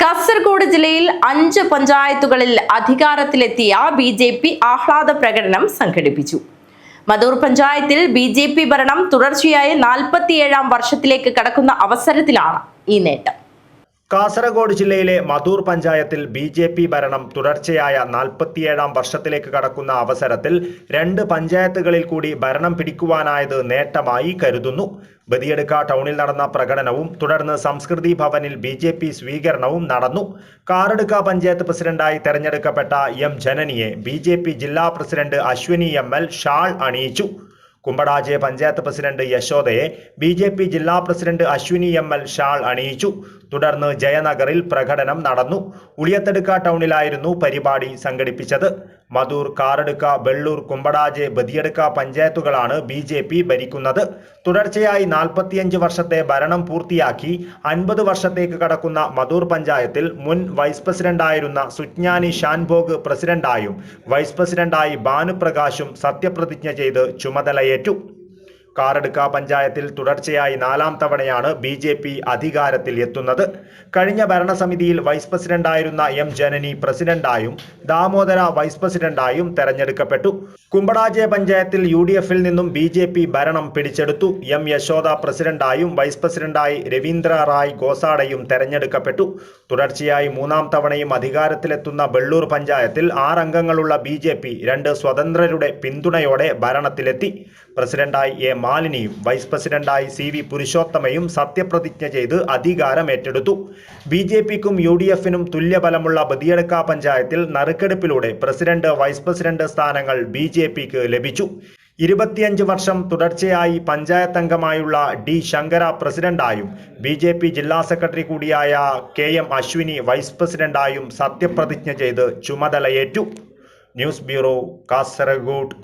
കാസർഗോഡ് ജില്ലയിൽ 5 പഞ്ചായത്തുകളിൽ അധികാരത്തിലെത്തിയ ബി.ജെ.പി. ആഹ്ലാദ പ്രകടനം സംഘടിപ്പിച്ചു. മധൂർ പഞ്ചായത്തിൽ ബി.ജെ.പി. ഭരണം തുടർച്ചയായി 47-ാം വർഷത്തിലേക്ക് കടക്കുന്ന അവസരത്തിലാണ് ഈ നേട്ടം. കാസർഗോഡ് ജില്ലയിലെ മധൂർ പഞ്ചായത്തിൽ ബി.ജെ.പി. ഭരണം തുടർച്ചയായ 47-ാം വർഷത്തിലേക്ക് കടക്കുന്ന അവസരത്തിൽ 2 പഞ്ചായത്തുകളിൽ കൂടി ഭരണം പിടിക്കുവാനായത് നേട്ടമായി കരുതുന്നു. ബദിയടുക്ക ടൗണിൽ നടന്ന പ്രകടനവും തുടർന്ന് സംസ്കൃതി ഭവനിൽ ബി.ജെ.പി. സ്വീകരണവും നടന്നു. കാറടുക്ക പഞ്ചായത്ത് പ്രസിഡന്റായി തെരഞ്ഞെടുക്കപ്പെട്ട എം ജനനിയെ ബി.ജെ.പി. ജില്ലാ പ്രസിഡന്റ് അശ്വിനി എം.എൽ. ഷാൾ അണിയിച്ചു. കുമ്പടാജെ പഞ്ചായത്ത് പ്രസിഡന്റ് യശോദയെ ബി.ജെ.പി. ജില്ലാ പ്രസിഡന്റ് അശ്വിനി എം.എൽ. ഷാൾ അണിയിച്ചു. തുടർന്ന് ജയനഗറിൽ പ്രകടനം നടന്നു. ഉളിയത്തടുക്ക ടൗണിലായിരുന്നു പരിപാടി സംഘടിപ്പിച്ചത്. മധൂർ, കാറടുക്ക, വെള്ളൂർ, കുമ്പടാജെ, ബദിയടുക്ക പഞ്ചായത്തുകളാണ് ബി.ജെ.പി. ഭരിക്കുന്നത്. തുടർച്ചയായി 45 വർഷത്തെ ഭരണം പൂർത്തിയാക്കി 50 വർഷത്തേക്ക് കടക്കുന്ന മധൂർ പഞ്ചായത്തിൽ മുൻ വൈസ് പ്രസിഡന്റായിരുന്ന സുജ്ഞാനി ഷാൻഭോഗ് പ്രസിഡന്റായും വൈസ് പ്രസിഡന്റായി ഭാനുപ്രകാശും സത്യപ്രതിജ്ഞ ചെയ്ത് ചുമതലയേറ്റു. കാറടുക്ക പഞ്ചായത്തിൽ തുടർച്ചയായി 4-ാം തവണയാണ് ബി.ജെ.പി. അധികാരത്തിൽ എത്തുന്നത്. കഴിഞ്ഞ ഭരണസമിതിയിൽ വൈസ് പ്രസിഡന്റായിരുന്ന എം ജനനി പ്രസിഡന്റായും ദാമോദര വൈസ് പ്രസിഡന്റായും തെരഞ്ഞെടുക്കപ്പെട്ടു. കുമ്പടാജെ പഞ്ചായത്തിൽ UDF-ൽ നിന്നും ബി.ജെ.പി. ഭരണം പിടിച്ചെടുത്തു. എം യശോദ പ്രസിഡന്റായും വൈസ് പ്രസിഡന്റായി രവീന്ദ്ര റായ് ഗോസാഡയും തെരഞ്ഞെടുക്കപ്പെട്ടു. തുടർച്ചയായി 3-ാം തവണയും അധികാരത്തിലെത്തുന്ന വെള്ളൂർ പഞ്ചായത്തിൽ 6 അംഗങ്ങളുള്ള ബി.ജെ.പി. 2 സ്വതന്ത്രരുടെ പിന്തുണയോടെ ഭരണത്തിലെത്തി. പ്രസിഡന്റായി എ മാലിനിയും വൈസ് പ്രസിഡന്റായി CV പുരുഷോത്തമയും സത്യപ്രതിജ്ഞ ചെയ്ത് അധികാരമേറ്റെടുത്തു. ബി.ജെ.പിക്കും UDF-നും തുല്യബലമുള്ള ബദിയടുക്ക പഞ്ചായത്തിൽ നറുക്കെടുപ്പിലൂടെ പ്രസിഡന്റ്, വൈസ് പ്രസിഡന്റ് സ്ഥാനങ്ങൾ ബി.ജെ.പിക്ക് ലഭിച്ചു. 25 വർഷം തുടർച്ചയായി പഞ്ചായത്ത് അംഗമായുള്ള ഡി ശങ്കര പ്രസിഡന്റായും ബി.ജെ.പി. ജില്ലാ സെക്രട്ടറി കൂടിയായ KM അശ്വിനി വൈസ് പ്രസിഡന്റായും സത്യപ്രതിജ്ഞ ചെയ്ത് ചുമതലയേറ്റു. News bureau, Kasaragod.